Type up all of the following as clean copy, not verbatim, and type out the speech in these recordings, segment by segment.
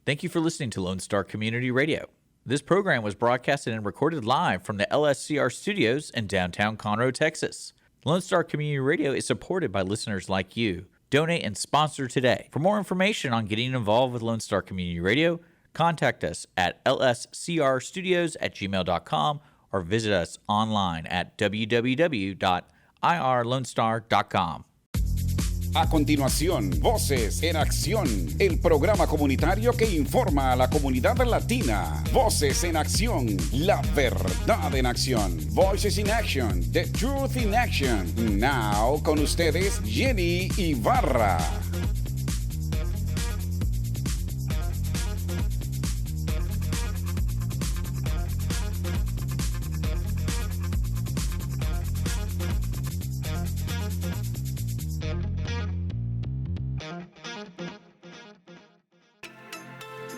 Thank you for listening to Lone Star Community Radio. This program was broadcasted and recorded live from the LSCR studios in downtown Conroe, Texas. Lone Star Community Radio is supported by listeners like you. Donate and sponsor today. For more information on getting involved with Lone Star Community Radio, contact us at lscrstudios@gmail.com or visit us online at www.irlonestar.com. A continuación, Voces en Acción, el programa comunitario que informa a la comunidad latina. Voces en Acción, la verdad en acción. Voices in Action, the truth in action. Now, con ustedes, Jenny Ibarra.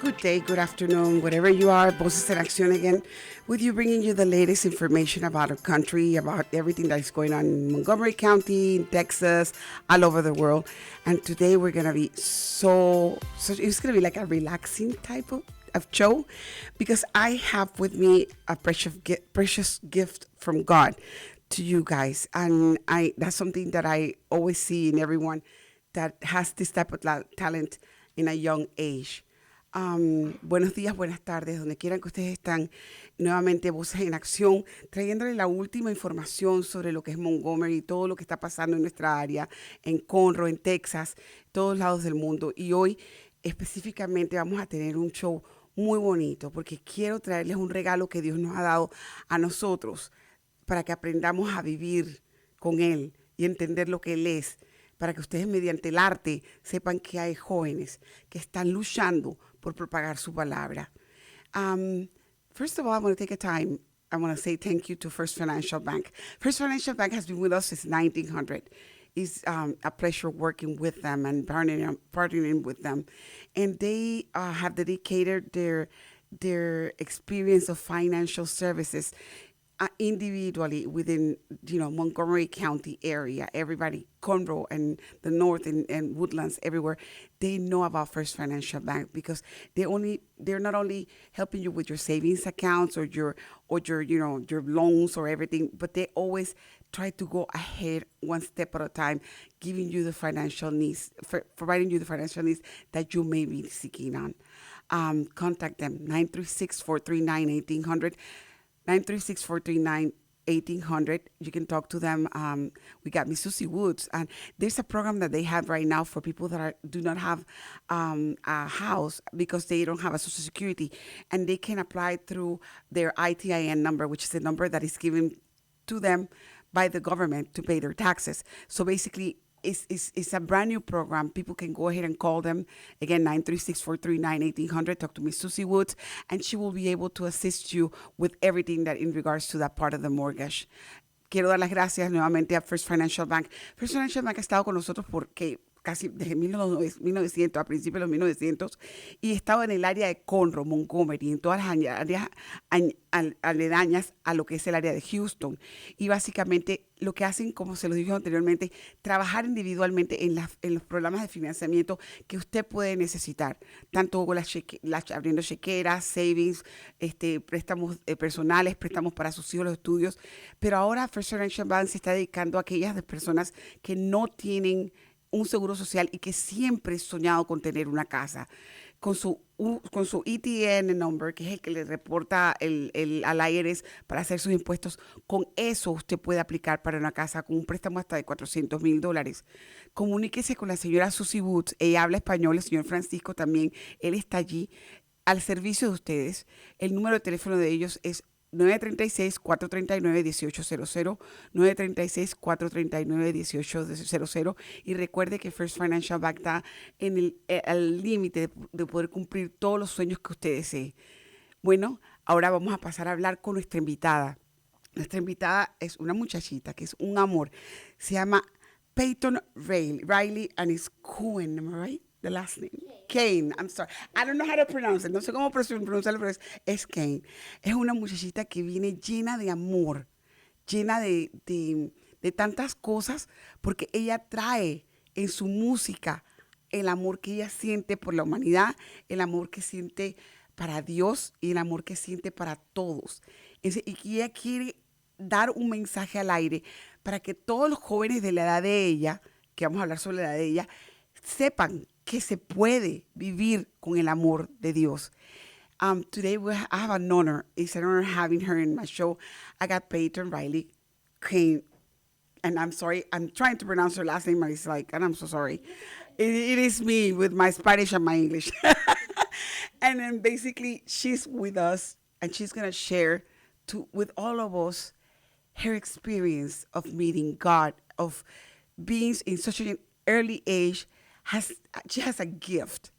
Good day, good afternoon, wherever you are. Voces en Acción again, with you, bringing you the latest information about our country, about everything that is going on in Montgomery County, in Texas, all over the world. And today we're going to be it's going to be like a relaxing type of show, because I have with me a precious gift from God to you guys. And that's something that I always see in everyone that has this type of talent in a young age. Buenos días, buenas tardes, donde quieran que ustedes están. Nuevamente Voces en Acción, trayéndole la última información sobre lo que es Montgomery, todo lo que está pasando en nuestra área, en Conroe, en Texas, todos lados del mundo. Y hoy específicamente vamos a tener un show muy bonito, porque quiero traerles un regalo que Dios nos ha dado a nosotros para que aprendamos a vivir con Él y entender lo que Él es, para que ustedes mediante el arte sepan que hay jóvenes que están luchando por propagar su palabra. First of all, I want to take a time. I want to say thank you to First Financial Bank. First Financial Bank has been with us since 1900. It's a pleasure working with them and partnering with them. And they have dedicated their experience of financial services individually within, Montgomery County area. Everybody, Conroe and the North and Woodlands, everywhere, they know about First Financial Bank, because they're not only helping you with your savings accounts or your your loans or everything, but they always try to go ahead one step at a time, giving you the financial needs, providing you the financial needs that you may be seeking on. Contact them, 936-439-1800. 936-439-1800. You can talk to them. We got Miss Susie Woods, and there's a program that they have right now for people that do not have a house because they don't have a Social Security, and they can apply through their ITIN number, which is the number that is given to them by the government to pay their taxes. So basically, it's a brand new program. People can go ahead and call them. Again, 936-439-1800. Talk to Miss Susie Woods, and she will be able to assist you with everything that in regards to that part of the mortgage. Quiero dar las gracias nuevamente a First Financial Bank. First Financial Bank ha estado con nosotros porque casi desde 1900, a principios de los 1900, y estaba en el área de Conroe, Montgomery, en todas las áreas aledañas a lo que es el área de Houston. Y básicamente lo que hacen, como se lo dije anteriormente, trabajar individualmente en los programas de financiamiento que usted puede necesitar, tanto abriendo chequeras, savings, préstamos personales, préstamos para sus hijos, los estudios. Pero ahora First Financial Bank se está dedicando a aquellas personas que no tienen un seguro social y que siempre he soñado con tener una casa. Con su ETN number, que es el que le reporta al IRS para hacer sus impuestos, con eso usted puede aplicar para una casa con un préstamo hasta de $400,000. Comuníquese con la señora Susie Woods. Ella habla español, el señor Francisco también. Él está allí al servicio de ustedes. El número de teléfono de ellos es 936-439-1800, 936-439-1800. Y recuerde que First Financial Bank está al límite de poder cumplir todos los sueños que usted desee. Bueno, ahora vamos a pasar a hablar con nuestra invitada. Nuestra invitada es una muchachita que es un amor. Se llama Payton Riley, and it's Kuehn, am I right? The last name. Kuehn, I'm sorry. I don't know how to pronounce it. No sé cómo pronunciarlo, pero es Kuehn. Es una muchachita que viene llena de amor, llena de tantas cosas, porque ella trae en su música el amor que ella siente por la humanidad, el amor que siente para Dios y el amor que siente para todos. Y que ella quiere dar un mensaje al aire para que todos los jóvenes de la edad de ella, que vamos a hablar sobre la edad de ella, sepan que se puede vivir con el amor de Dios. Today I have an honor. It's an honor having her in my show. I got Payton Riley, Kuehn, and I'm sorry, I'm trying to pronounce her last name, and it's like, and I'm so sorry. It is me with my Spanish and my English. And then basically she's with us, and she's going to share with all of us her experience of meeting God, of being in such an early age. She has a gift.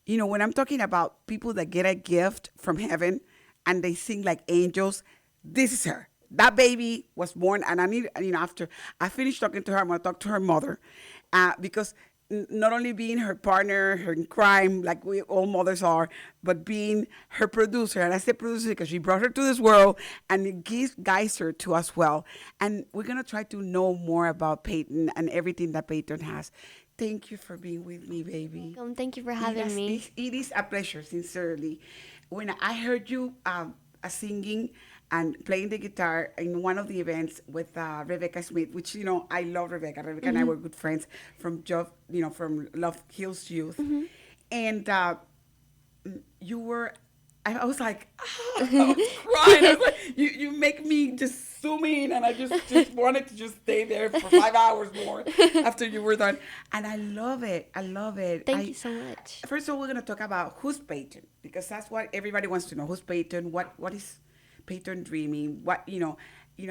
You know, when I'm talking about people that get a gift from heaven and they sing like angels, this is her. That baby was born, and I need, you know, after I finish talking to her, I'm going to talk to her mother, because not only being her partner, her in crime, like we all mothers are, but being her producer. And I say producer because she brought her to this world and it guides her to us well. And we're going to try to know more about Payton and everything that Payton has. Thank you for being with me, baby. Welcome. Thank you for having me. It is a pleasure, sincerely. When I heard you singing and playing the guitar in one of the events with Rebecca Smith, which, you know, I love Rebecca. Rebecca and I were good friends from from Love Hills Youth. And you were, I was like, I was crying. I was like, you make me just zoom in, and I just wanted to just stay there for 5 hours more after you were done. And I love it. I love it. Thank you so much. First of all, we're going to talk about who's Payton, because that's what everybody wants to know. Who's Payton? What is Payton dreaming? What, you know,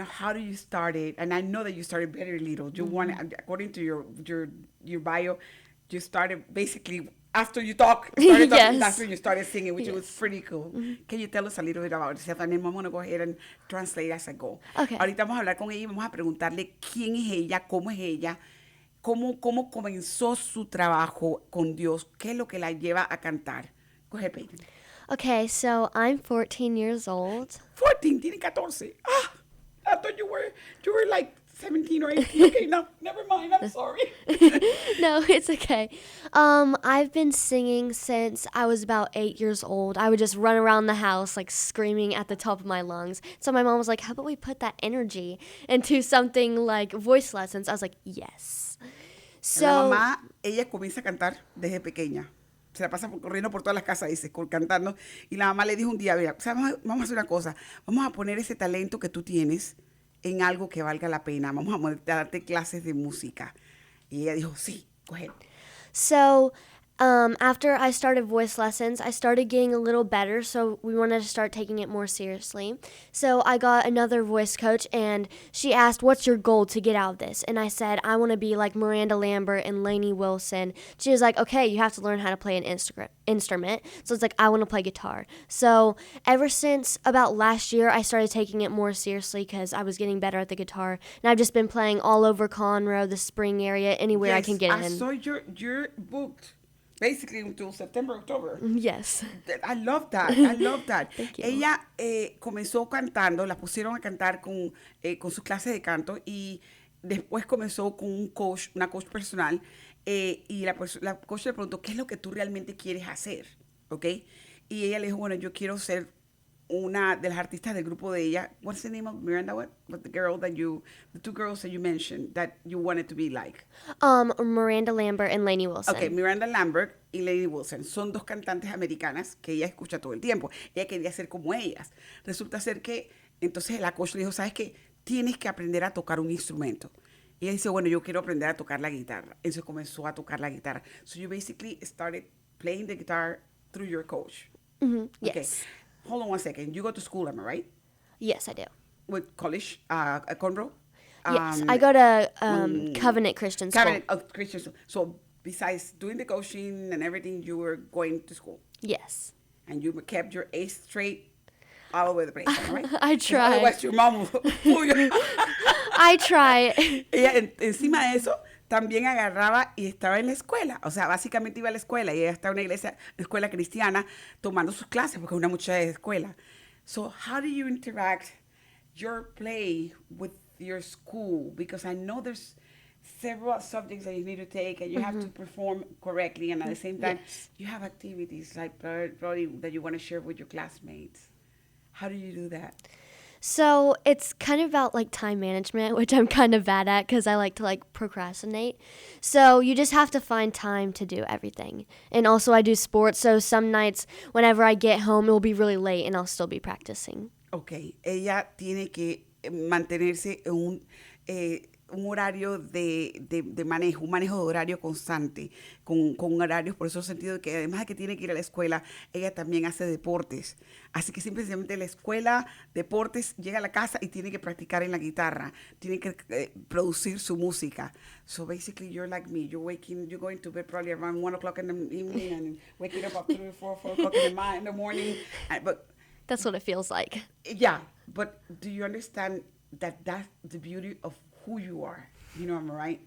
how do you start it? And I know that you started very little. You wanted, according to your bio, you started basically after you started talking, Yes. that's when you started singing, which was pretty cool. Can you tell us a little bit about yourself? And then I'm going to go ahead and translate as I go. Okay. Ahorita vamos a hablar con ella y vamos a preguntarle quién es ella, cómo comenzó su trabajo con Dios, qué es lo que la lleva a cantar. Go ahead, Payton. Okay, so I'm 14 years old. 14, tiene 14. Ah, I thought you were like 17 or 18. Okay, no, never mind. I'm sorry. No, it's okay. I've been singing since I was about 8 years old. I would just run around the house like screaming at the top of my lungs. So my mom was like, how about we put that energy into something like voice lessons? I was like, yes. So La mamá, ella comienza a cantar desde pequeña. Se la pasa corriendo por todas las casas, dice, cantando. Y la mamá le dijo un día, mira, o sea, vamos a hacer una cosa. Vamos a poner ese talento que tú tienes en algo que valga la pena. Vamos a darte clases de música. Y ella dijo, sí, go ahead. So after I started voice lessons, I started getting a little better, so we wanted to start taking it more seriously. So I got another voice coach, and she asked, what's your goal to get out of this? And I said, I want to be like Miranda Lambert and Lainey Wilson. She was like, okay, you have to learn how to play an instrument. So it's like, I want to play guitar. So ever since about last year, I started taking it more seriously because I was getting better at the guitar. And I've just been playing all over Conroe, the Spring area, anywhere I can get in. I saw you're booked. Basically until September, October. Yes. I love that. I love that. Thank you. Ella comenzó cantando, la pusieron a cantar con sus clases de canto y después comenzó con una coach personal y la coach le preguntó, ¿qué es lo que tú realmente quieres hacer? ¿Ok? Y ella le dijo, bueno, yo quiero ser una de las artistas del grupo de ella. What's the name of Miranda? What the two girls that you mentioned that you wanted to be like? Miranda Lambert and Lainey Wilson. Okay, Miranda Lambert y Lainey Wilson son dos cantantes americanas que ella escucha todo el tiempo. Ella quería ser como ellas. Resulta ser que entonces la coach le dijo, ¿sabes qué? Tienes que aprender a tocar un instrumento. Y ella dice, bueno, yo quiero aprender a tocar la guitarra. Entonces comenzó a tocar la guitarra. So you basically started playing the guitar through your coach. Mm-hmm. Okay. Yes. Hold on one second. You go to school, am I right? Yes, I do. With college, Conroe? Yes, I go to Covenant Christian School. Covenant Christian School. So besides doing the coaching and everything, you were going to school. Yes. And you kept your A straight all over the place, right? I try. Otherwise, your mom will pull you. I try. Ella, encima de eso, también agarraba y estaba en la escuela. O sea, básicamente iba a la escuela y ella estaba en una escuela cristiana tomando sus clases porque es una muchacha de escuela. So how do you interact your play with your school? Because I know there's several subjects that you need to take, and you have to perform correctly, and at the same time, you have activities like probably that you want to share with your classmates. How do you do that? So it's kind of about like time management, which I'm kind of bad at because I like to like procrastinate. So you just have to find time to do everything. And also I do sports, so some nights whenever I get home, it will be really late and I'll still be practicing. Okay, ella tiene que mantenerse en un horario de manejo, un manejo de horario constante, con horarios, por eso sentido de que además de que tiene que ir a la escuela, ella también hace deportes. Así que simplemente la escuela, deportes, llega a la casa y tiene que practicar en la guitarra, tiene que producir su música. So basically you're like me, you're going to bed probably around 1 o'clock in the evening and waking up 3 or 4 o'clock in the morning. But That's what it feels like. yeah, but do you understand that that's the beauty of who you are? You know, am I right?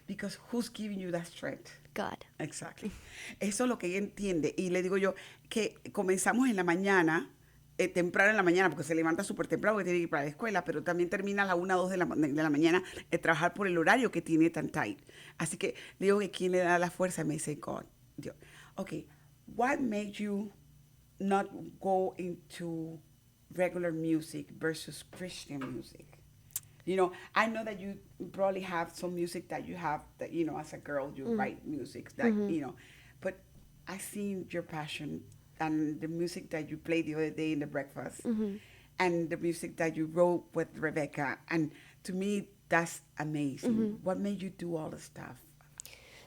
Because who's giving you that strength? God. Exactly. Eso es lo que ella entiende. Y le digo yo que comenzamos en la mañana, temprano en la mañana, porque se levanta súper temprano porque tiene que ir para la escuela, pero también termina a la 1 o 2 de la mañana de trabajar por el horario que tiene tan tight. Así que le digo que quién le da la fuerza, me dice God. Dios. Okay, what made you not go into regular music versus Christian music? You know, I know that you probably have some music that you have that, you know, as a girl, you write music that, you know, but I seen your passion and the music that you played the other day in the breakfast and the music that you wrote with Rebecca. And to me, that's amazing. What made you do all the stuff?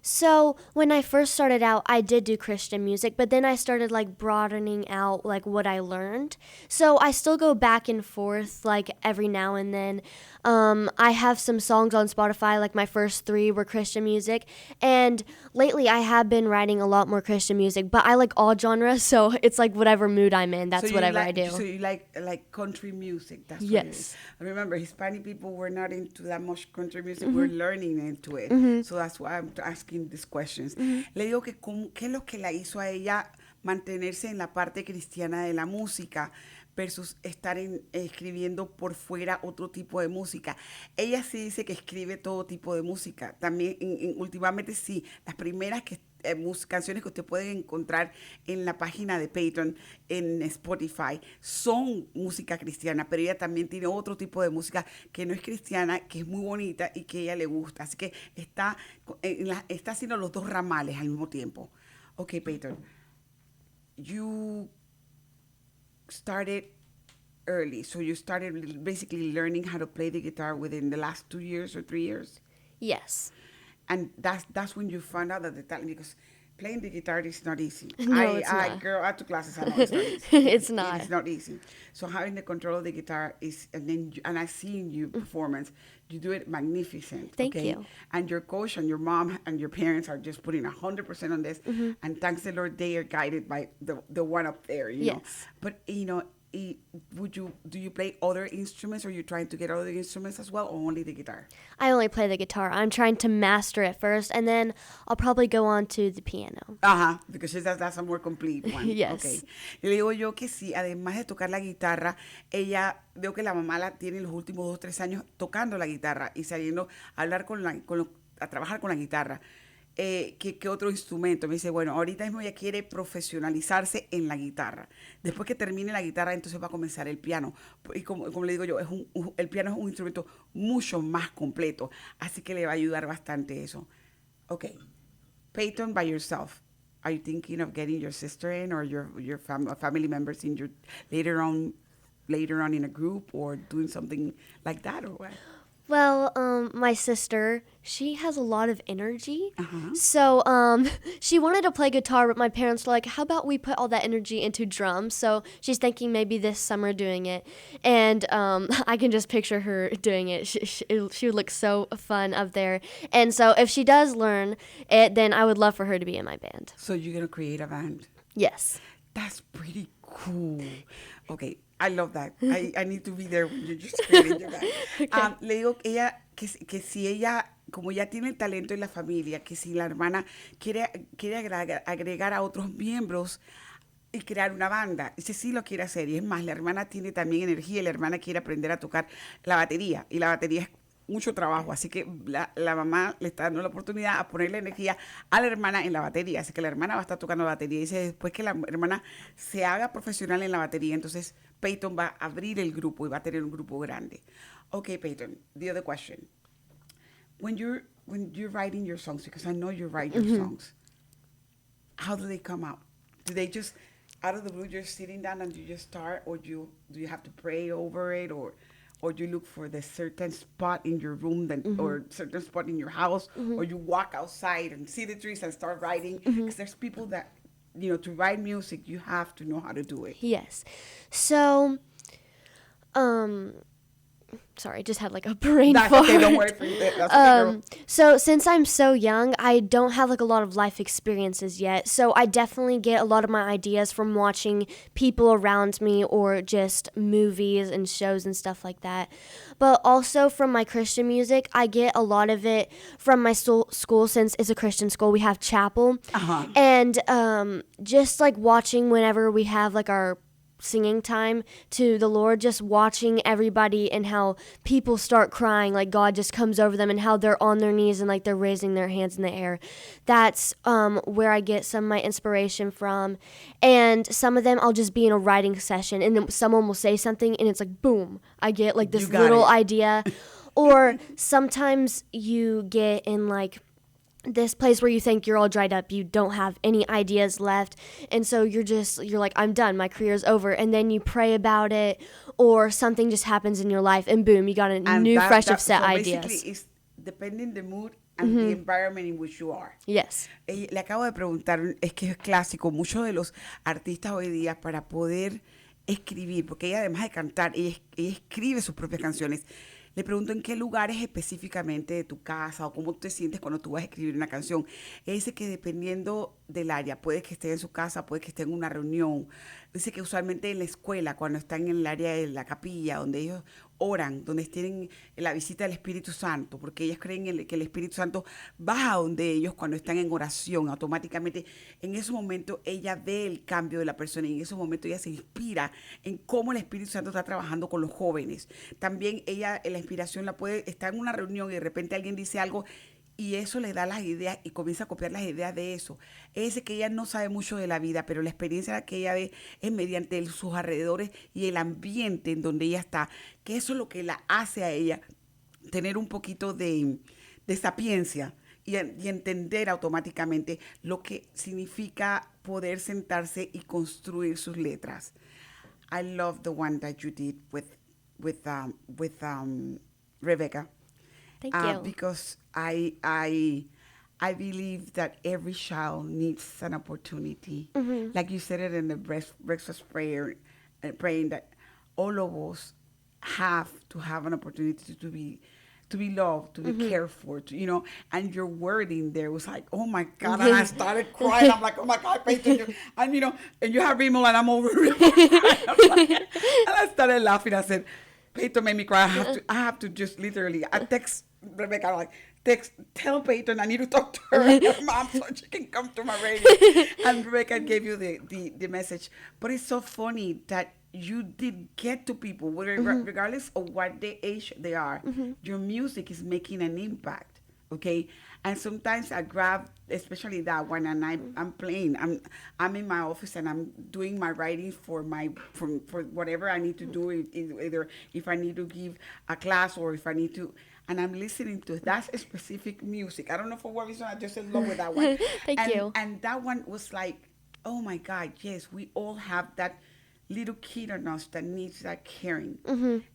So when I first started out, I did do Christian music, but then I started like broadening out like what I learned. So I still go back and forth like every now and then. I have some songs on Spotify, like my first 3 were Christian music. And lately I have been writing a lot more Christian music, but I like all genres. So it's like whatever mood I'm in, that's So whatever like, I do. So you like country music? That's what it Yes. is. I remember Hispanic people were not into that much country music. We're learning into it. So that's why I'm asking these questions. Le digo que qué es lo que la hizo a ella mantenerse en la parte cristiana de la música versus estar escribiendo por fuera otro tipo de música. Ella sí dice que escribe todo tipo de música. También últimamente sí, las primeras canciones que usted puede encontrar en la página de Payton en Spotify son música cristiana, pero ella también tiene otro tipo de música que no es cristiana, que es muy bonita y que a ella le gusta. Así que está haciendo los dos ramales al mismo tiempo. Okay, Payton, you started early, so you started basically learning how to play the guitar within the last 2 years or 3 years? Yes. And that's when you found out that the talent, because playing the guitar is not easy. No, it's not. Girl, I took classes, I know it's not easy. It's not. It's not easy. So having the control of the guitar is, and I've seen you performance, you do it magnificent. Thank okay? you. And your coach and your mom and your parents are just putting 100% on this. And thanks the Lord, they are guided by the one up there, you know. Yes. But, you know, do you play other instruments, or are you trying to get other instruments as well, or only the guitar? I only play the guitar. I'm trying to master it first, and then I'll probably go on to the piano. Because that's a more complete one. Yes. Okay. Y le digo yo que sí, además de tocar la guitarra, ella, veo que la mamá la tiene los últimos 2 o 3 años tocando la guitarra y saliendo a hablar a trabajar con la guitarra. ¿Qué otro instrumento? Me dice, bueno, ahorita mismo ella quiere profesionalizarse en la guitarra. Después que termine la guitarra, entonces va a comenzar el piano. Y como le digo yo, el piano es un instrumento mucho más completo, así que le va a ayudar bastante eso. Okay, Payton, by yourself, are you thinking of getting your sister in, or your family members in your later on in a group, or doing something like that, or what? Well, my sister, she has a lot of energy. So, she wanted to play guitar, but my parents were like, how about we put all that energy into drums? So she's thinking maybe this summer doing it. And I can just picture her doing it. She would look so fun up there. And so if she does learn it, then I would love for her to be in my band. So you're going to create a band? Yes. That's pretty cool. Okay, I love that. I need to be there when you're just creating your band. Okay. Le digo que ella, que si ella, como ya tiene el talento en la familia, que si la hermana quiere agregar a otros miembros y crear una banda, ese sí lo quiere hacer. Y es más, la hermana tiene también energía y la hermana quiere aprender a tocar la batería. Y la batería mucho trabajo, así que la mamá le está dando la oportunidad a ponerle energía a la hermana en la batería, así que la hermana va a estar tocando la batería. Dice después que la hermana se haga profesional en la batería, entonces Payton va a abrir el grupo y va a tener un grupo grande. Okay, Payton, the other question. When you're writing your songs, because I know you write your songs, how do they come out? Do they just out of the blue, you're sitting down and you just start, or do you have to pray over it, or you look for the certain spot in your room, or certain spot in your house, or you walk outside and see the trees and start writing? Because there's people that, to write music, you have to know how to do it. Yes. So, sorry, I just had like a brain fart. That's okay, don't worry. That's okay, girl. So since I'm so young, I don't have like a lot of life experiences yet. So I definitely get a lot of my ideas from watching people around me or just movies and shows and stuff like that. But also from my Christian music, I get a lot of it from my school. Since it's a Christian school, we have chapel. And just like watching whenever we have like our singing time to the Lord, just watching everybody and how people start crying, like God just comes over them and how they're on their knees and like they're raising their hands in the air. That's where I get some of my inspiration from. And some of them I'll just be in a writing session and then someone will say something and it's like boom, I get like this little idea. Or sometimes you get in like this place where you think you're all dried up, you don't have any ideas left, and so you're like, I'm done, my career's over, and then you pray about it, or something just happens in your life, and boom, you got a new, fresh of set ideas. Basically, it's depending the mood and the environment in which you are. Yes. Le acabo de preguntar, es que es clásico, muchos de los artistas hoy día para poder escribir, porque ella además de cantar, ella escribe sus propias canciones. Le pregunto en qué lugares específicamente de tu casa o cómo te sientes cuando tú vas a escribir una canción. Ella dice que dependiendo del área, puede que esté en su casa, puede que esté en una reunión. Dice que usualmente en la escuela, cuando están en el área de la capilla, donde ellos oran, donde tienen la visita del Espíritu Santo, porque ellas creen que el Espíritu Santo baja donde ellos cuando están en oración, automáticamente. En ese momento ella ve el cambio de la persona y en ese momento ella se inspira en cómo el Espíritu Santo está trabajando con los jóvenes. También ella, la inspiración la puede estar en una reunión y de repente alguien dice algo y eso le da las ideas y comienza a copiar las ideas de eso. Es que ella no sabe mucho de la vida, pero la experiencia que ella ve es mediante sus alrededores y el ambiente en donde ella está, que eso es lo que la hace a ella tener un poquito de sapiencia y entender automáticamente lo que significa poder sentarse y construir sus letras. I love the one that you did with Rebecca. Thank you. Because I believe that every child needs an opportunity. Like you said it in the breakfast prayer, praying that all of us have to have an opportunity to be loved, to be cared for, and your wording there was like, oh my God, and I started crying. I'm like, oh my God, Payton, and you have Rimmel and I'm over Rimmel. And I started laughing. I said, Payton made me cry. I have to just literally, I text Rebecca, tell Payton I need to talk to her and her mom so she can come to my radio. And Rebecca gave you the message. But it's so funny that you did get to people, regardless of what the age they are. Your music is making an impact, okay? And sometimes I grab, especially that one, and I'm playing. I'm in my office and I'm doing my writing for whatever I need to do, either if I need to give a class or if I need to, and I'm listening to that specific music. I don't know for what reason, I just in love with that one. Thank you. And that one was like, oh my God, yes, we all have that little kid in us that needs that caring.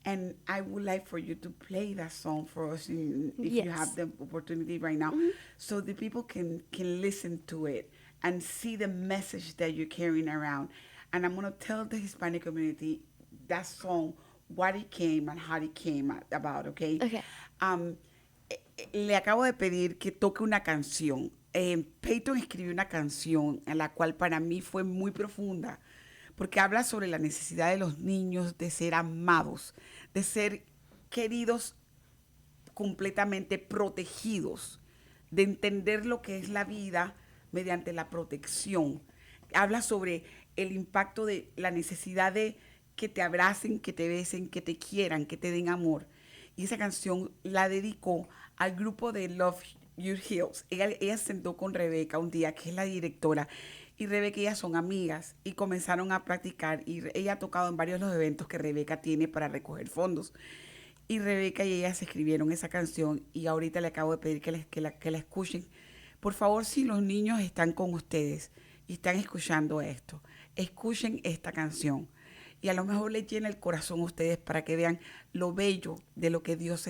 And I would like for you to play that song for us if you have the opportunity right now, so the people can listen to it and see the message that you're carrying around. And I'm going to tell the Hispanic community that song, what it came and how it came about, okay? Okay. Le acabo de pedir que toque una canción. Payton escribió una canción en la cual para mí fue muy profunda, porque habla sobre la necesidad de los niños de ser amados, de ser queridos, completamente protegidos, de entender lo que es la vida mediante la protección. Habla sobre el impacto de la necesidad de que te abracen, que te besen, que te quieran, que te den amor. y esa canción la dedicó al grupo de Love Your Heels. Ella se sentó con Rebeca un día, que es la directora, y Rebeca y ella son amigas y comenzaron a practicar y ella ha tocado en varios de los eventos que Rebeca tiene para recoger fondos. Y Rebeca y ella se escribieron esa canción y ahorita le acabo de pedir que la escuchen. Por favor, si los niños están con ustedes y están escuchando esto, escuchen esta canción. Y a lo mejor les llena el corazón a ustedes para que vean lo bello de lo que Dios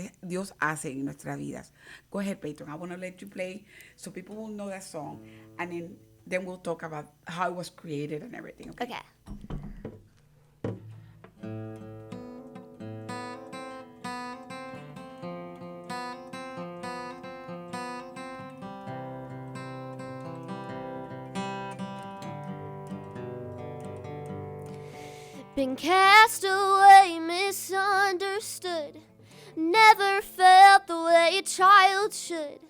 hace en nuestras vidas. Go ahead, Payton. I want to let you play so people will know that song. And then we'll talk about how it was created and everything. Okay. Okay. Been cast away, misunderstood, never felt the way a child should.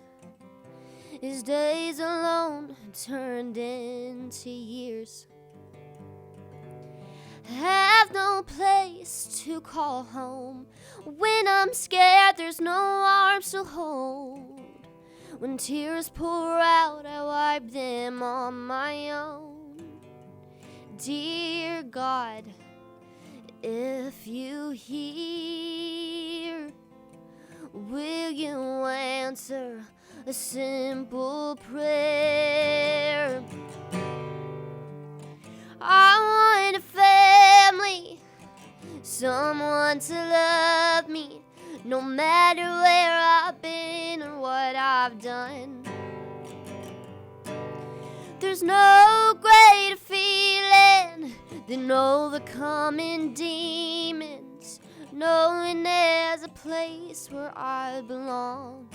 His days alone turned into years. Have no place to call home. When I'm scared, there's no arms to hold. When tears pour out, I wipe them on my own. Dear God, if you hear, will you answer a simple prayer? I want a family, someone to love me, no matter where I've been or what I've done. There's no greater feeling than overcoming demons, knowing there's a place where I belong.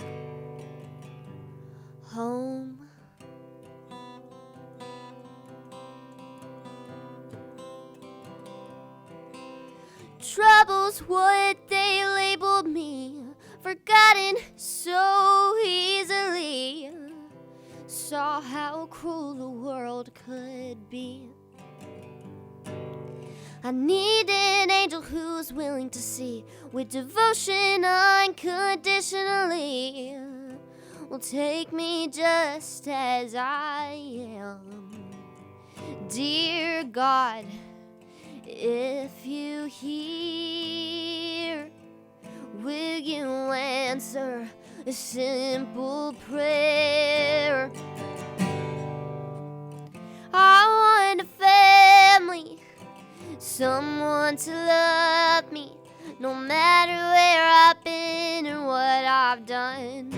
Home. Trouble's what they labeled me, forgotten so easily. Saw how cruel the world could be. I need an angel who's willing to see with devotion unconditionally. Will take me just as I am. Dear God, if you hear, will you answer a simple prayer? I want a family, someone to love me, no matter where I've been or what I've done.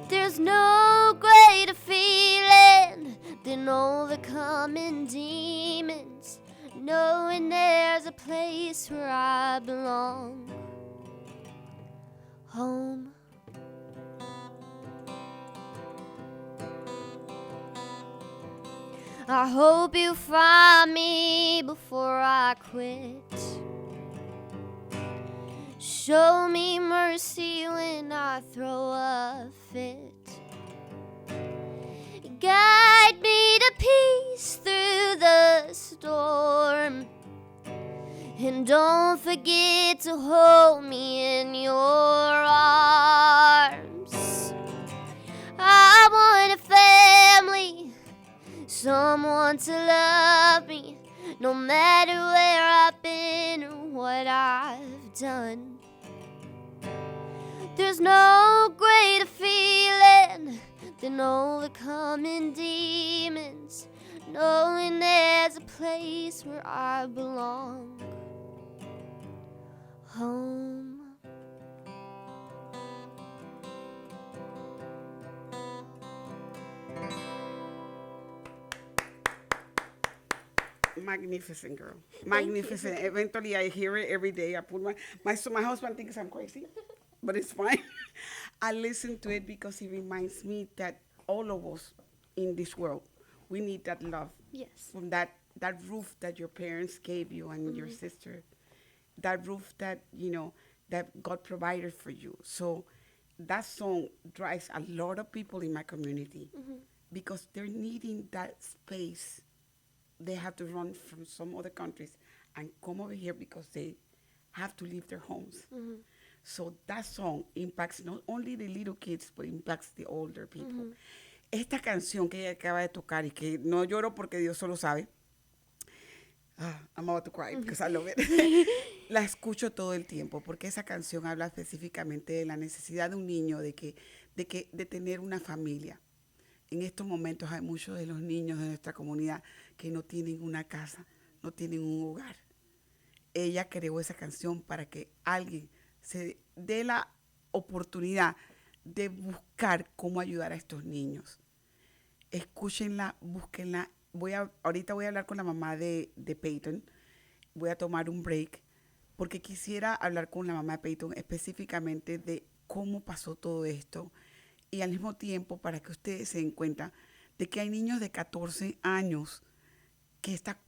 There's no greater feeling than overcoming demons, knowing there's a place where I belong. Home. I hope you find me before I quit. Show me mercy when I throw a fit. Guide me to peace through the storm. And don't forget to hold me in your arms. I want a family, someone to love me, no matter where I've been or what I've done. There's no greater feeling than overcoming demons, knowing there's a place where I belong. Home. Magnificent, girl. Magnificent. Eventually, I hear it every day. I put my husband thinks I'm crazy, but it's fine. I listen to it because it reminds me that all of us in this world, we need that love. Yes. From that roof that your parents gave you and your sister, that roof that, that God provided for you. So that song drives a lot of people in my community because they're needing that space. They have to run from some other countries and come over here because they have to leave their homes. So that song impacts not only the little kids, but impacts the older people. Esta canción que ella acaba de tocar y que no lloro porque Dios solo sabe. I'm about to cry because I love it. La escucho todo el tiempo porque esa canción habla específicamente de la necesidad de un niño de tener una familia. En estos momentos hay muchos de los niños de nuestra comunidad que no tienen una casa, no tienen un hogar. Ella creó esa canción para que alguien se dé la oportunidad de buscar cómo ayudar a estos niños. Escúchenla, búsquenla. Ahorita voy a hablar con la mamá de Payton. Voy a tomar un break porque quisiera hablar con la mamá de Payton específicamente de cómo pasó todo esto y al mismo tiempo para que ustedes se den cuenta de que hay niños de 14 años que esta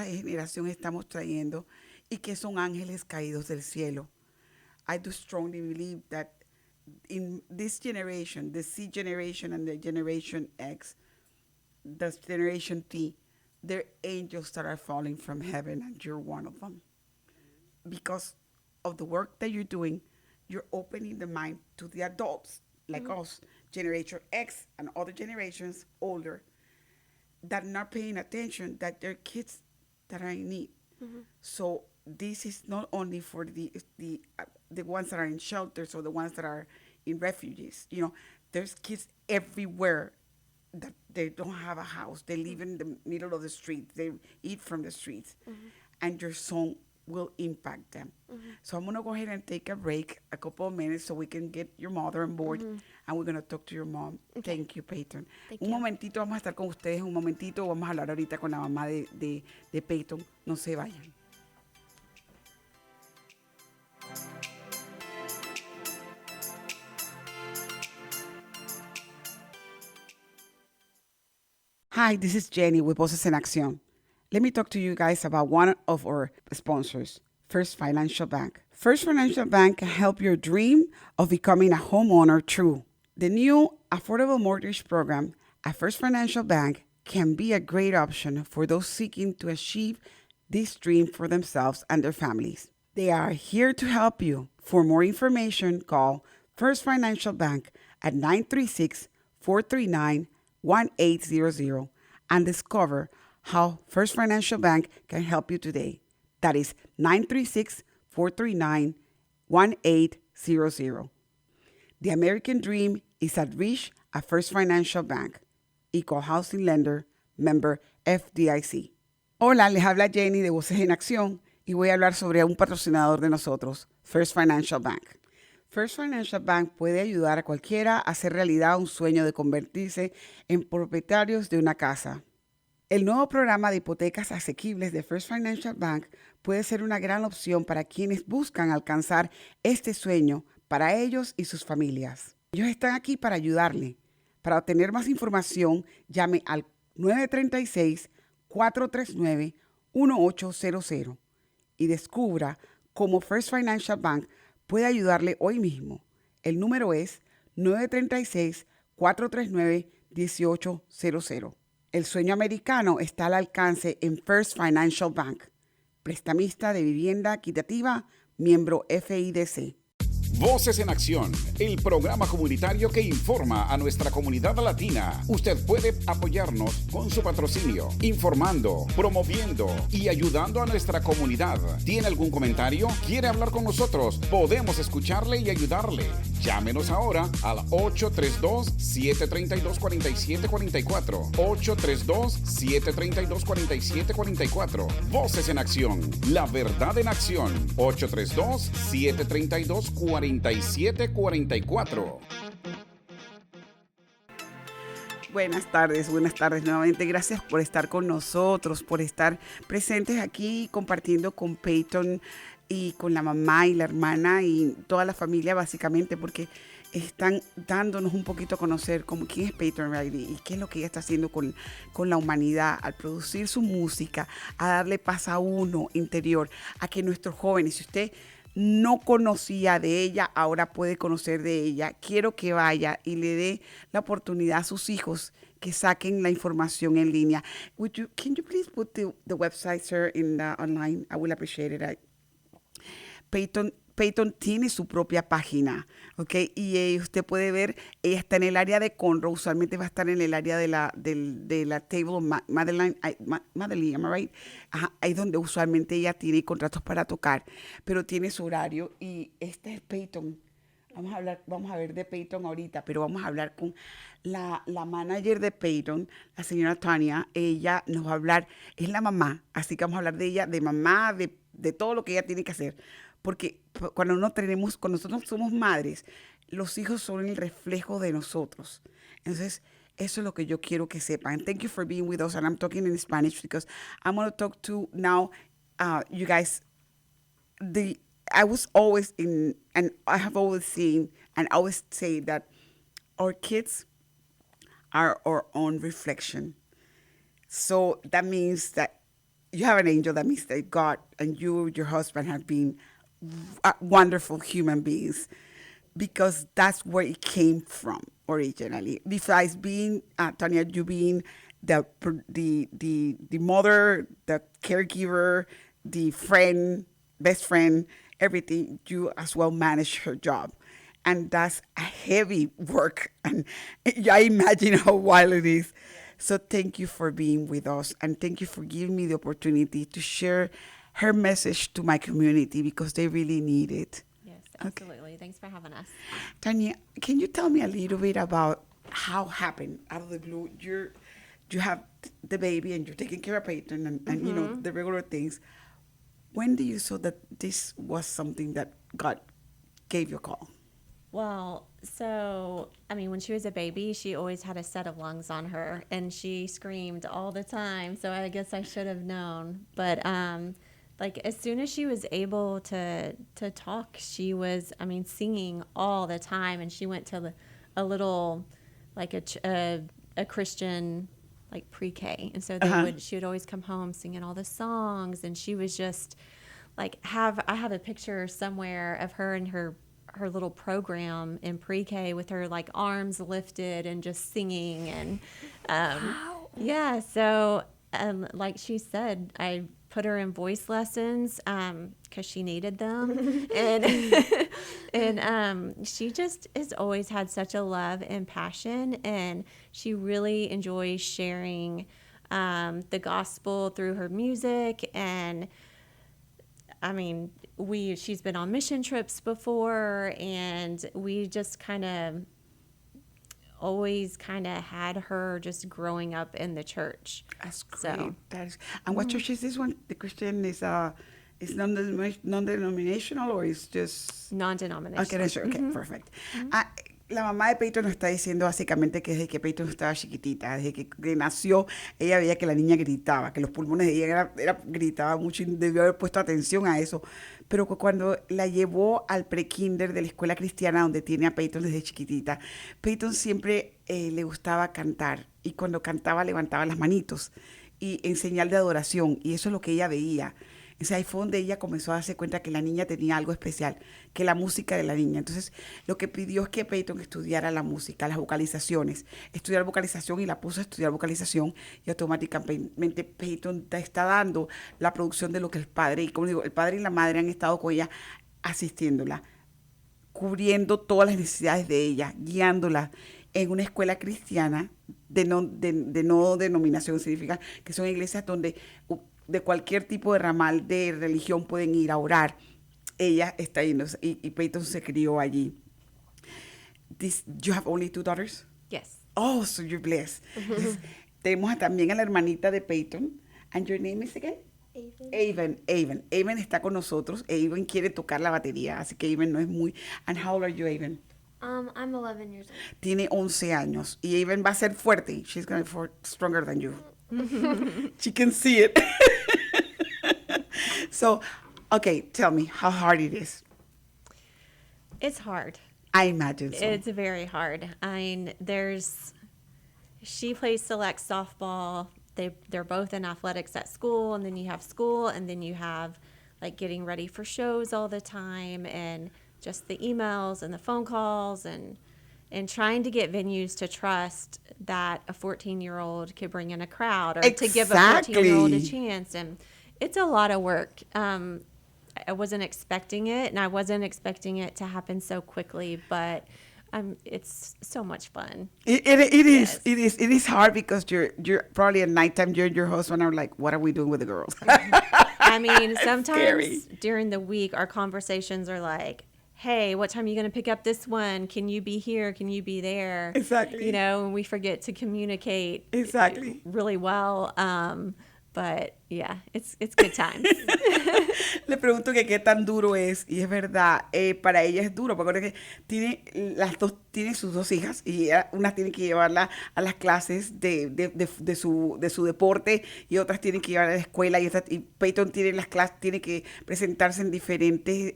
generación estamos trayendo y que son ángeles caídos del cielo. I do strongly believe that in this generation, the C generation and the Generation X, the Generation T, they're angels that are falling from heaven, and you're one of them. Because of the work that you're doing, you're opening the mind to the adults, like us, Generation X and other generations older, that are not paying attention, that they're kids that are in need. So this is not only for the ones that are in shelters or the ones that are in refugees. You know, there's kids everywhere that they don't have a house. They live in the middle of the street. They eat from the streets. And your song will impact them. So I'm going to go ahead and take a break, a couple of minutes, so we can get your mother on board. And we're going to talk to your mom. Okay. Thank you, Payton. Un momentito, vamos a estar con ustedes un momentito. Vamos a hablar ahorita con la mamá de Payton. No se vayan. Hi, this is Jenny with Voces en Accion. Let me talk to you guys about one of our sponsors, First Financial Bank. First Financial Bank can help your dream of becoming a homeowner true. The new affordable mortgage program at First Financial Bank can be a great option for those seeking to achieve this dream for themselves and their families. They are here to help you. For more information, call First Financial Bank at 936-439-1800 and discover how First Financial Bank can help you today. That is 936-439-1800. The American dream is at reach at First Financial Bank. Equal Housing Lender, member FDIC. Hola, les habla Jenny de Voces en Acción y voy a hablar sobre un patrocinador de nosotros, First Financial Bank. First Financial Bank puede ayudar a cualquiera a hacer realidad un sueño de convertirse en propietarios de una casa. El nuevo programa de hipotecas asequibles de First Financial Bank puede ser una gran opción para quienes buscan alcanzar este sueño para ellos y sus familias. Ellos están aquí para ayudarle. Para obtener más información, llame al 936-439-1800 y descubra cómo First Financial Bank puede ayudarle hoy mismo. El número es 936-439-1800. El sueño americano está al alcance en First Financial Bank. Prestamista de vivienda equitativa, miembro FIDC. Voces en Acción, el programa comunitario que informa a nuestra comunidad latina. Usted puede apoyarnos con su patrocinio, informando, promoviendo y ayudando a nuestra comunidad. ¿Tiene algún comentario? ¿Quiere hablar con nosotros? Podemos escucharle y ayudarle. Llámenos ahora al 832-732-4744. 832-732-4744. Voces en Acción, la verdad en acción. 832-732-4744. Buenas tardes nuevamente. Gracias por estar con nosotros, por estar presentes aquí compartiendo con Payton y con la mamá y la hermana y toda la familia básicamente, porque están dándonos un poquito a conocer como quién es Payton Riley y qué es lo que ella está haciendo con la humanidad al producir su música, a darle paz a uno interior, a que nuestros jóvenes, si usted no conocía de ella, ahora puede conocer de ella. Quiero que vaya y le dé la oportunidad a sus hijos que saquen la información en línea. Can you please put the website, sir, online? I will appreciate it. Payton tiene su propia página, ¿ok? Y usted puede ver, ella está en el área de Conroe, usualmente va a estar en el área de la Table of Madeline, Madeline, am I right? Ajá, ahí es donde usualmente ella tiene contratos para tocar, pero tiene su horario y este es Payton. Vamos a ver de Payton ahorita, pero vamos a hablar con la manager de Payton, la señora Tania. Ella nos va a hablar, es la mamá, así que vamos a hablar de ella, de mamá, de todo lo que ella tiene que hacer. Porque cuando nosotros somos madres, los hijos son el reflejo de nosotros. Entonces, eso es lo que yo quiero que sepan. Thank you for being with us, and I'm talking in Spanish because I'm going to talk to now, you guys, I was always and I have always seen and always say that our kids are our own reflection. So that means that you have an angel. That means that God and you, your husband, have been wonderful human beings because that's where it came from originally. Besides being, Tanya, you being the mother, the caregiver, the friend, best friend, everything, you as well manage her job. And that's a heavy work. And I imagine how wild it is. So thank you for being with us. And thank you for giving me the opportunity to share her message to my community because they really need it. Yes, absolutely. Okay. Thanks for having us. Tanya, can you tell me a little bit about how happened out of the blue? You have the baby and you're taking care of Payton and you know, the regular things. When do you saw that this was something that God gave you a call? Well, so, I mean, when she was a baby, she always had a set of lungs on her, and she screamed all the time, so I guess I should have known. But, like, as soon as she was able to talk, she was, I mean, singing all the time, and she went to a little, like, a Christian, like, pre-K, and so she would always come home singing all the songs, and she was just, like, I have a picture somewhere of her and her little program in pre-K with her like arms lifted and just singing and wow. Yeah, so like she said, I put her in voice lessons because she needed them and she just has always had such a love and passion, and she really enjoys sharing the gospel through her music. And I mean, she's been on mission trips before, and we just always had her just growing up in the church. That's great. So, and what church is this one? The Christian is non-denominational or is just non-denominational? Okay, that's okay, perfect. La mamá de Payton nos está diciendo básicamente que desde que Payton estaba chiquitita, desde que nació, ella veía que la niña gritaba, que los pulmones de ella gritaba mucho y debió haber puesto atención a eso. Pero cuando la llevó al pre-kinder de la escuela cristiana donde tiene a Payton desde chiquitita, Payton siempre le gustaba cantar y cuando cantaba levantaba las manitos y en señal de adoración, y eso es lo que ella veía. O sea, ahí fue donde ella comenzó a darse cuenta que la niña tenía algo especial, que la música de la niña. Entonces, lo que pidió es que Payton estudiara la música, las vocalizaciones, estudiar vocalización, y la puso a estudiar vocalización, y automáticamente Payton está dando la producción de lo que el padre, y como digo, el padre y la madre han estado con ella asistiéndola, cubriendo todas las necesidades de ella, guiándola en una escuela cristiana de no denominación, significa que son iglesias donde de cualquier tipo de ramal de religión pueden ir a orar. Ella está yendo y Payton se crió allí. You have only 2 daughters? Yes. Oh, so you're blessed. Entonces, tenemos también a la hermanita de Payton. And your name is again? Avon está con nosotros. Avon quiere tocar la batería, así que Avon no es muy... And how old are you, Avon? I'm 11 years old. Tiene 11 años y Avon va a ser fuerte. She's going to be stronger than you. She can see it. So, okay, tell me how hard it is. It's hard. I imagine so. It's very hard. I mean, she plays select softball. They're both in athletics at school, and then you have school, and then you have like getting ready for shows all the time, and just the emails and the phone calls and trying to get venues to trust that a 14-year-old could bring in a crowd, or to give a 14-year-old a chance. And it's a lot of work. I wasn't expecting it, and I wasn't expecting it to happen so quickly, but it's so much fun. It Yes. is. It is hard because you're probably at nighttime. You and your husband are like, what are we doing with the girls? I mean, sometimes Scary. during the week, our conversations are like, hey, what time are you going to pick up this one? Can you be here? Can you be there? Exactly. You know, and we forget to communicate Exactly. really well. But yeah, it's good times. Le pregunto que qué tan duro es, y es verdad, para ella es duro, porque tiene sus dos hijas, y unas tienen que llevarla a las clases de su deporte, y otras tienen que llevarla a la escuela, y Payton tiene las clases, tiene que presentarse en diferentes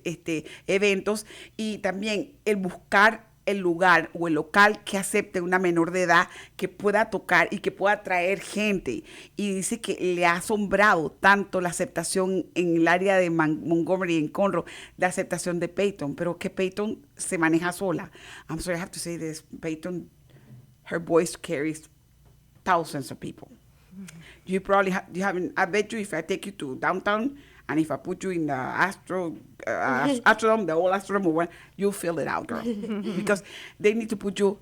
eventos, y también el buscar el lugar o el local que acepte una menor de edad que pueda tocar y que pueda traer gente. Y dice que le ha asombrado tanto la aceptación en el área de Montgomery y en Conroe, la aceptación de Payton, pero que Payton se maneja sola. I'm sorry, I have to say this. Payton, her voice carries thousands of people. You probably I bet you if I take you to downtown, and if I put you in the Astrodome, the old Astrodome, one, you'll fill it out, girl. Because they need to put you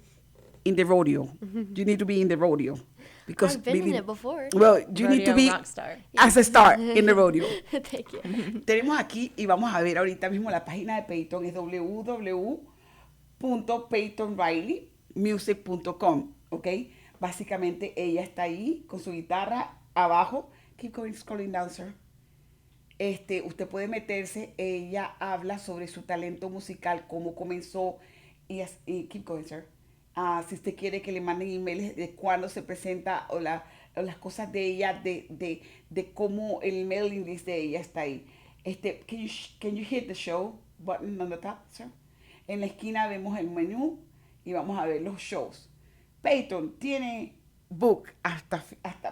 in the rodeo. You need to be in the rodeo. Because I've been in it before. Well, you need to Rodeo be rock star. as a star in the rodeo. Thank you. Tenemos aquí, y vamos a ver ahorita mismo la página de Payton, es www.paytonrileymusic.com, ¿ok? Básicamente ella está ahí con su guitarra abajo. Keep going, scrolling down, sir. Usted puede meterse, ella habla sobre su talento musical, cómo comenzó, y keep going, sir. Si usted quiere que le manden emails de cuándo se presenta o las cosas de ella, de cómo el mailing list de ella está ahí. Can you hit the show button on the top, sir? En la esquina vemos el menú y vamos a ver los shows. Payton tiene book hasta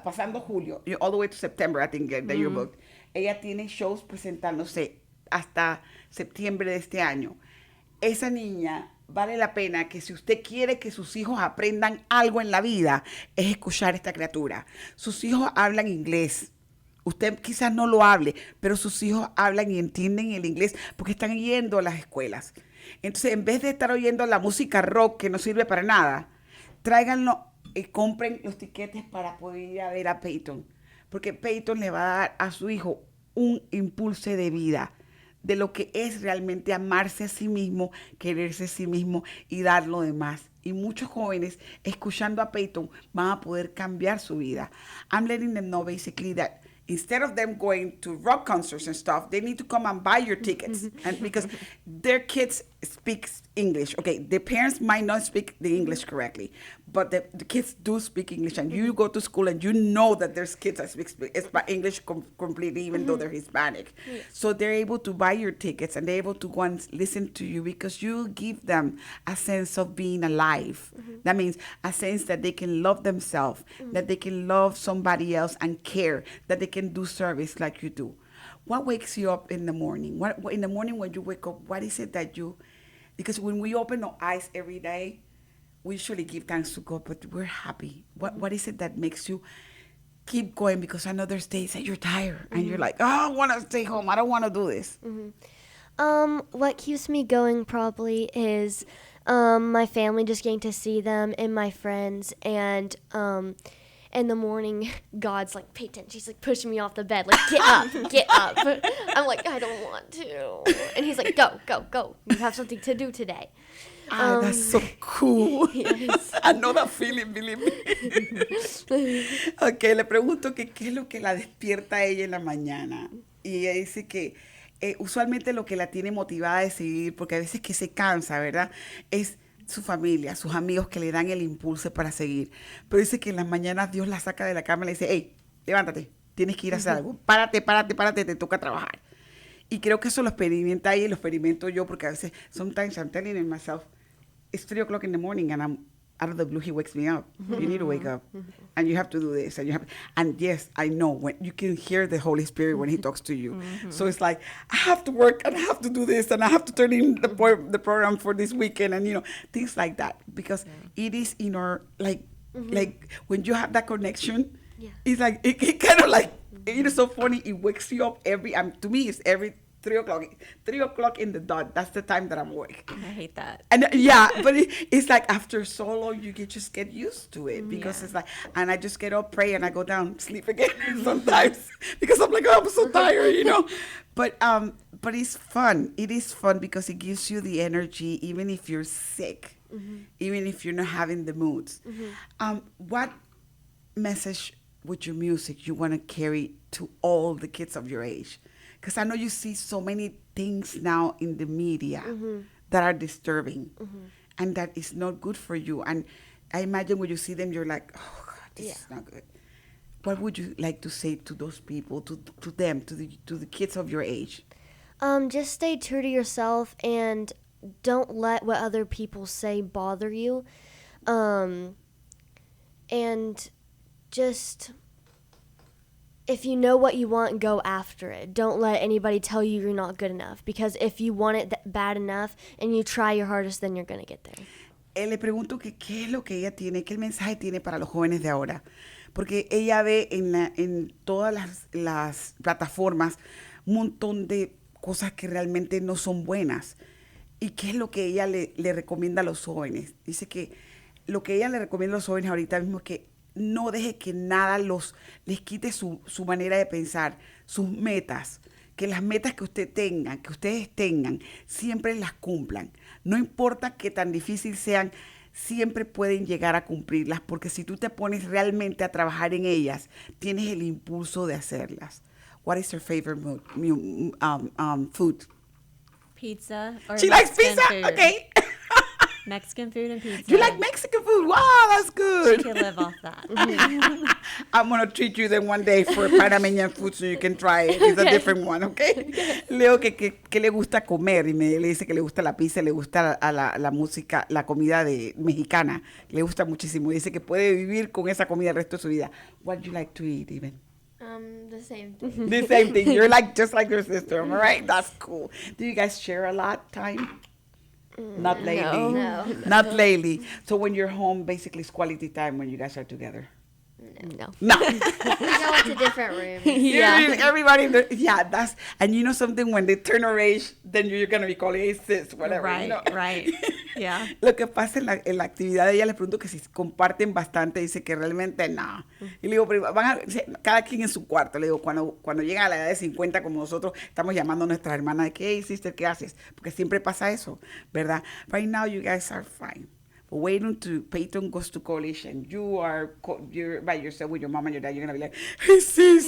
pasando julio, all the way to September, I think that you're booked. Ella tiene shows presentándose hasta septiembre de este año. Esa niña vale la pena que si usted quiere que sus hijos aprendan algo en la vida, es escuchar a esta criatura. Sus hijos hablan inglés. Usted quizás no lo hable, pero sus hijos hablan y entienden el inglés porque están yendo a las escuelas. Entonces, en vez de estar oyendo la música rock que no sirve para nada, tráiganlo y compren los tiquetes para poder ir a ver a Payton. Porque Payton le va a dar a su hijo un impulso de vida, de lo que es realmente amarse a sí mismo, quererse a sí mismo y dar lo demás. Y muchos jóvenes, escuchando a Payton, van a poder cambiar su vida. I'm letting them know basically that instead of them going to rock concerts and stuff, they need to come and buy your tickets. And because their kids speak English. Okay, the parents might not speak the English correctly, but the kids do speak English. And you go to school and you know that there's kids that speak English completely, even though they're Hispanic. Yes. So they're able to buy your tickets and they're able to go and listen to you because you give them a sense of being alive. That means a sense that they can love themselves, that they can love somebody else and care, that they can do service like you do. What wakes you up in the morning? What in the morning when you wake up, what is it that you, because when we open our eyes every day, we usually give thanks to God, but we're happy. What is it that makes you keep going? Because I know there's days that you're tired and you're like, oh, I want to stay home. I don't want to do this. What keeps me going probably is my family, just getting to see them and my friends, and in the morning, God's like, Payton, she's like pushing me off the bed, like, get up, get up. I'm like, I don't want to. And he's like, go, go, go. You have something to do today. That's so cool. Yes. I know that feeling, believe me. Ok, le pregunto que qué es lo que la despierta a ella en la mañana. Y ella dice que usualmente lo que la tiene motivada de seguir, porque a veces que se cansa, ¿verdad? Es su familia, sus amigos que le dan el impulso para seguir. Pero dice que en las mañanas Dios la saca de la cama y le dice, hey, levántate, tienes que ir a hacer algo. Párate, te toca trabajar. Y creo que eso lo experimenta ella y lo experimento yo, porque a veces, sometimes I'm telling myself, it's 3 o'clock in the morning and I'm out of the blue, he wakes me up. You need to wake up and you have to do this. And yes, I know when you can hear the Holy Spirit when he talks to you. So it's like, I have to work and I have to do this and I have to turn in the program for this weekend and, things like that. Because it is in our, like when you have that connection, it's like, it kind of like, so funny. It wakes you up to me, it's every 3 o'clock in the dot. That's the time that I'm awake. I hate that. And yeah, but it's like after so long, you just get used to it because it's like, and I just get up, pray, and I go down, sleep again sometimes because I'm like, oh, I'm so tired, you know. But it's fun. It is fun because it gives you the energy, even if you're sick, even if you're not having the moods. What message with your music you want to carry to all the kids of your age? Because I know you see so many things now in the media that are disturbing and that is not good for you. And I imagine when you see them, you're like, oh, God, this is not good. What would you like to say to those people, to them, to the kids of your age? Just stay true to yourself and don't let what other people say bother you. And just, if you know what you want, go after it. Don't let anybody tell you you're not good enough. Because if you want it bad enough and you try your hardest, then you're going to get there. Le pregunto que qué es lo que ella tiene, qué el mensaje tiene para los jóvenes de ahora. Porque ella ve en todas las plataformas un montón de cosas que realmente no son buenas. ¿Y qué es lo que ella le recomienda a los jóvenes? Dice que lo que ella le recomienda a los jóvenes ahorita mismo es que no deje que nada les quite su manera de pensar, sus metas. Que las metas que ustedes tengan, siempre las cumplan. No importa qué tan difícil sean, siempre pueden llegar a cumplirlas, porque si tú te pones realmente a trabajar en ellas, tienes el impulso de hacerlas. What is your favorite food? Pizza or She likes Mexican pizza? food. Okay. Mexican food and pizza. You like Mexican food? Wow, that's good. She can live off that. I'm going to treat you then one day for Panameñan food so you can try it. It's a different one, okay? Leo que le gusta comer y le dice que le gusta la pizza, le gusta la música, la comida mexicana. Le gusta muchísimo. Dice que puede vivir con esa comida el resto de su vida. What do you like to eat even? The same thing. The same thing. You're just like your sister, all right? That's cool. Do you guys share a lot time? Not lately. No. Not lately. So when you're home, basically it's quality time when you guys are together. No. No. We go into different rooms. Everybody, that's, and you know something, when they turn our age, then you're going to be calling, hey, sis, whatever. Right, you know? right. Yeah. Lo que pasa en la actividad de ella, les pregunto que si comparten bastante, dice que realmente no. Y le digo, pero cada quien en su cuarto. Le digo, cuando llegan a la edad de 50 como nosotros, estamos llamando a nuestras hermanas de que, hey, sister, ¿qué haces? Porque siempre pasa eso, ¿verdad? Right now, you guys are fine. But wait until Payton goes to college and you're by yourself with your mom and your dad, you're going to be like, hey, sis,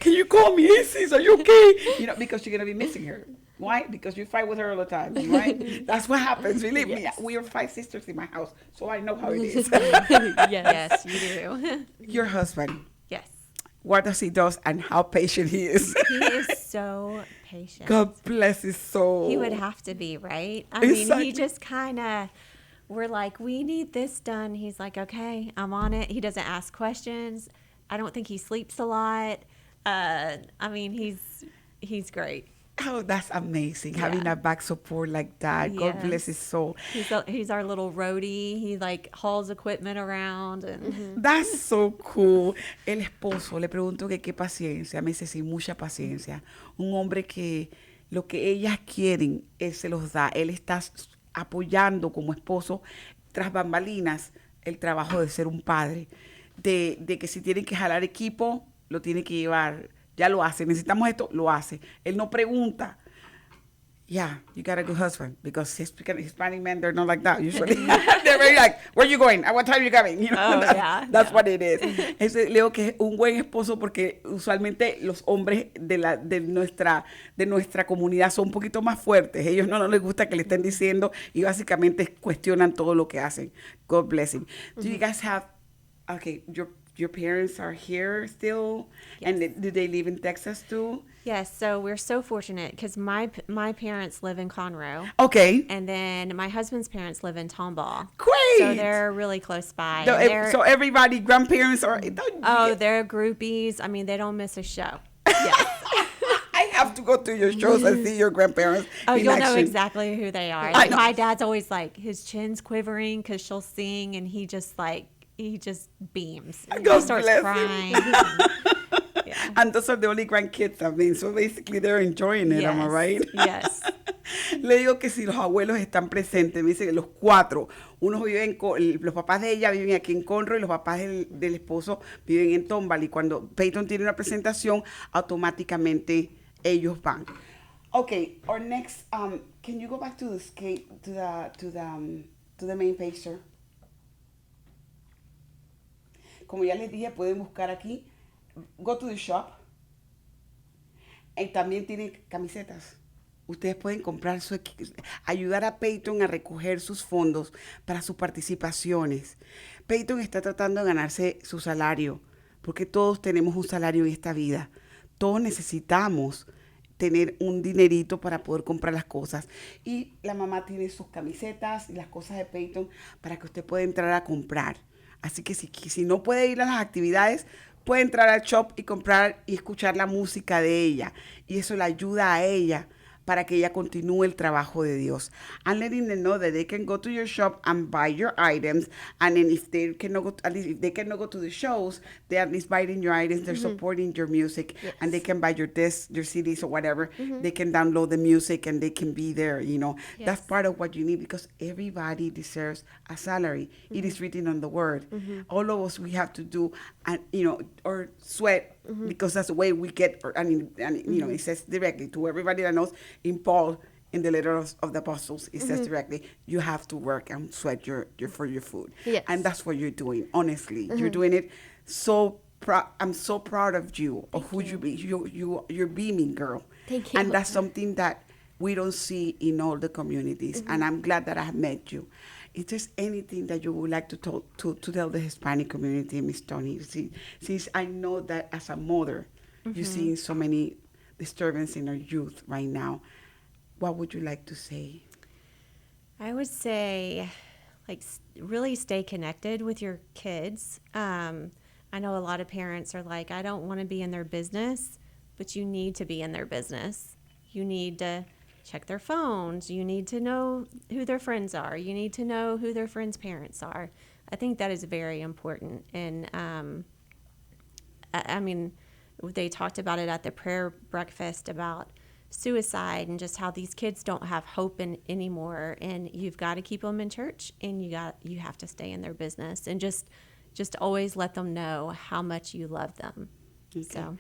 can you call me? Hey, sis, are you okay? You know, because you're going to be missing her. Why? Because you fight with her all the time, right? That's what happens. Believe me, we are 5 sisters in my house, so I know how it is. Yes, you do. Your husband, Yes. what does he do and how patient he is? He is so patient. God bless his soul. He would have to be, right? I mean, Exactly. he just kind of, we're like, we need this done. He's like, okay, I'm on it. He doesn't ask questions. I don't think he sleeps a lot. I mean, he's great. Oh, that's amazing, having a back support like that. God Yes. bless his soul. He's our little roadie. He like hauls equipment around. And That's so cool. El esposo, le pregunto que qué paciencia. Me dice, sí, mucha paciencia. Un hombre que lo que ellas quieren, él se los da. Él está apoyando como esposo, tras bambalinas, el trabajo de ser un padre. De que si tienen que jalar equipo, lo tiene que llevar. Ya lo hace. Necesitamos esto, lo hace. Él no pregunta. Yeah, you got a good husband, because Hispanic men, they're not like that usually. They're very like, where are you going? At what time are you coming? You know, that's what it is. Leo que es un buen esposo, porque usualmente los hombres de nuestra comunidad son un poquito más fuertes. Ellos no les gusta que le estén diciendo y básicamente cuestionan todo lo que hacen. God bless him. Do you guys have, okay, your parents are here still? Yes. And do they live in Texas too? yes, so we're so fortunate because my parents live in Conroe. Okay. And then my husband's parents live in Tomball. Great. So they're really close by. And they're- So everybody, grandparents are... they're groupies. I mean, they don't miss a show. I have to go to your shows and see your grandparents Oh, in you'll know action. exactly who they are. I Like, know. my dad's always like, his chin's quivering because she'll sing, and he just beams. And God he starts bless him. crying. Yeah. And those are the only grandkids, I mean, so basically they're enjoying it, am I right? Yes. Le digo que si los abuelos están presentes, me dice que los 4, unos viven, los papás de ella viven aquí en Conroe y los papás del esposo viven en Tomball, y cuando Payton tiene una presentación, automáticamente ellos van. Okay, our next, can you go back to the skate, to the main page, sir? Como ya les dije, pueden buscar aquí, go to the shop, y también tienen camisetas. Ustedes pueden comprar ayudar a Payton a recoger sus fondos para sus participaciones. Payton está tratando de ganarse su salario, porque todos tenemos un salario en esta vida. Todos necesitamos tener un dinerito para poder comprar las cosas. Y la mamá tiene sus camisetas y las cosas de Payton para que usted pueda entrar a comprar. Así que si no puede ir a las actividades, puede entrar al shop y comprar y escuchar la música de ella. Y eso le ayuda a ella para que ella continúe el trabajo de Dios. I'm letting them know that they can go to your shop and buy your items, and then if they cannot go, at least if they cannot go to the shows, they're at least buying your items, they're supporting your music, and they can buy your discs, your CDs or whatever. They can download the music and they can be there, you know. That's part of what you need, because everybody deserves a salary. It is written on the word. All of us, we have to do, and you know, or sweat, because that's the way we get, you know, it says directly to everybody that knows. In Paul, in the letter of the apostles, it says directly, you have to work and sweat for your food. Yes. And that's what you're doing, honestly. You're doing it so proud. I'm so proud of you, of who you be. You're beaming, girl. Thank you. And that's something that we don't see in all the communities. And I'm glad that I have met you. Is there anything that you would like to tell the Hispanic community, Miss Tony? Since I know that as a mother, you're seeing so many disturbance in our youth right now, what would you like to say? I would say, like, really stay connected with your kids. I know a lot of parents are like, I don't want to be in their business, but you need to be in their business. You need to check their phones. You need to know who their friends are. You need to know who their friends' parents are. I think that is very important. And I mean, they talked about it at the prayer breakfast about suicide and just how these kids don't have hope anymore, and you've got to keep them in church, and you have to stay in their business, and just always let them know how much you love them. Okay. So.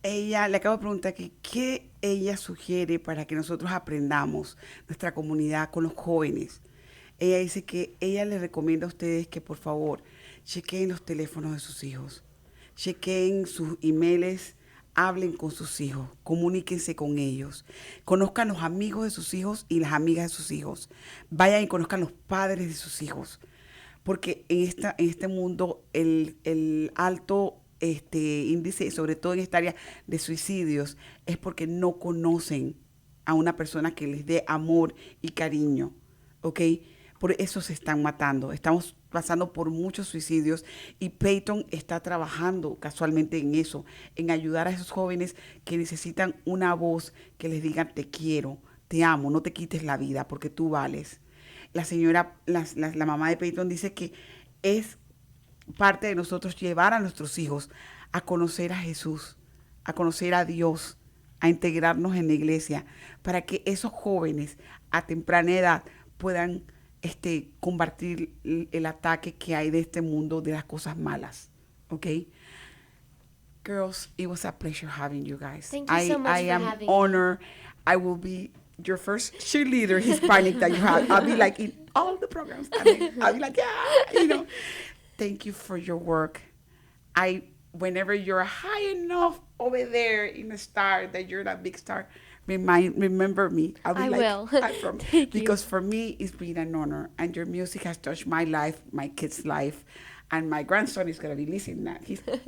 Ella le acabo de preguntar que qué ella sugiere para que nosotros aprendamos nuestra comunidad con los jóvenes. Ella dice que ella les recomienda a ustedes que por favor chequeen los teléfonos de sus hijos, chequeen sus emails, hablen con sus hijos, comuníquense con ellos, conozcan los amigos de sus hijos y las amigas de sus hijos, vayan y conozcan los padres de sus hijos, porque en este mundo el alto índice, sobre todo en esta área de suicidios, es porque no conocen a una persona que les dé amor y cariño, ¿ok? Por eso se están matando. Estamos pasando por muchos suicidios y Payton está trabajando casualmente en eso, en ayudar a esos jóvenes que necesitan una voz que les diga te quiero, te amo, no te quites la vida porque tú vales. La señora, la mamá de Payton dice que es parte de nosotros llevar a nuestros hijos a conocer a Jesús, a conocer a Dios, a integrarnos en la iglesia, para que esos jóvenes a temprana edad puedan combatir el ataque que hay de este mundo de las cosas malas. Okay? Girls, it was a pleasure having you guys. Thank you so much I for am having honored. I will be your first cheerleader Hispanic that you have. I'll be like in all the programs. I'll be like, yeah, you know. Thank you for your work. Whenever you're high enough over there in the star, that you're that big star, remember me. I'll be I like, will. Thank you. Because for me, it's been an honor. And your music has touched my life, my kid's life. And my grandson is going to be listening to that.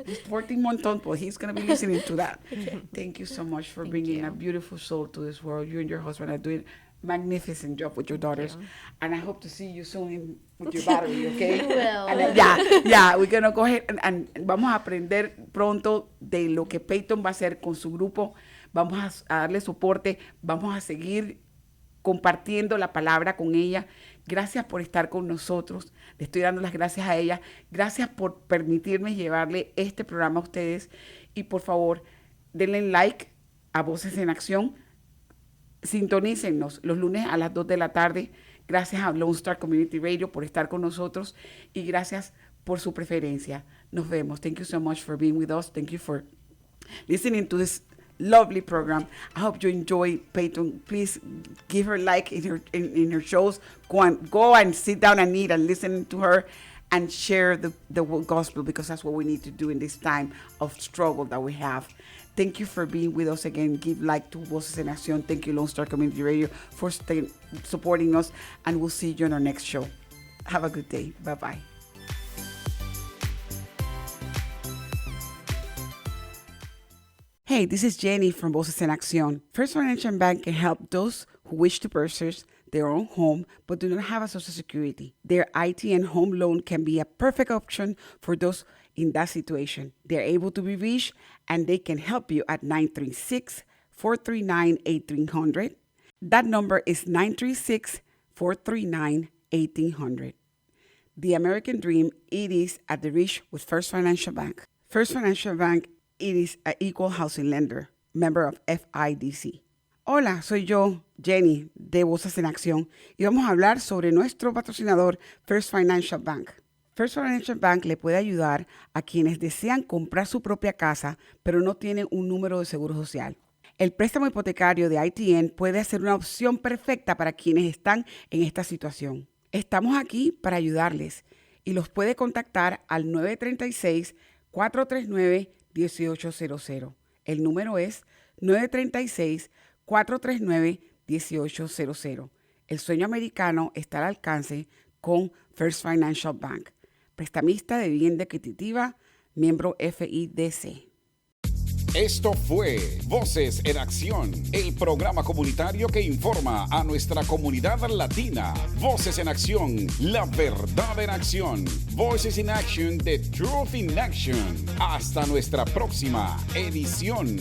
He's 14 months old, but he's going to be listening to that. Thank you so much for bringing a beautiful soul to this world. You and your husband are doing a magnificent job with your daughters. And I hope to see you soon with your battery, okay? I will. And yeah, we're going to go ahead and vamos a aprender pronto de lo que Payton va a hacer con su grupo. Vamos a darle soporte, vamos a seguir compartiendo la palabra con ella. Gracias por estar con nosotros. Le estoy dando las gracias a ella. Gracias por permitirme llevarle este programa a ustedes. Y por favor, denle like a Voces en Acción. Sintonícennos los lunes a las 2 de la tarde. Gracias a Lone Star Community Radio por estar con nosotros y gracias por su preferencia. Nos vemos. Thank you so much for being with us. Thank you for listening to this lovely program. I hope you enjoy Payton. Please give her like in her shows. Go and sit down and eat and listen to her and share the gospel, because that's what we need to do in this time of struggle that we have. Thank you for being with us again. Give like to Voces en Acción. Thank you, Lone Star Community Radio, for supporting us. And we'll see you on our next show. Have a good day. Bye-bye. Hey, this is Jenny from Voces en Acción. First Financial Bank can help those who wish to purchase their own home but do not have a Social Security. Their IT and home loan can be a perfect option for those in that situation. They're able to be reached and they can help you at 936-439-1800. That number is 936-439-1800. The American dream, it is at the reach with First Financial Bank. First Financial Bank, it is an equal housing lender, member of FIDC. Hola, soy yo, Jenny, de Voces en Acción, y vamos a hablar sobre nuestro patrocinador, First Financial Bank. First Financial Bank le puede ayudar a quienes desean comprar su propia casa, pero no tienen un número de seguro social. El préstamo hipotecario de ITN puede ser una opción perfecta para quienes están en esta situación. Estamos aquí para ayudarles y los puede contactar al 936-439-1800. El número es 936-439-1800. El sueño americano está al alcance con First Financial Bank. Prestamista de vivienda equitativa, miembro FIDC. Esto fue Voces en Acción, el programa comunitario que informa a nuestra comunidad latina. Voces en Acción, la verdad en acción. Voices in Action, the truth in action. Hasta nuestra próxima edición.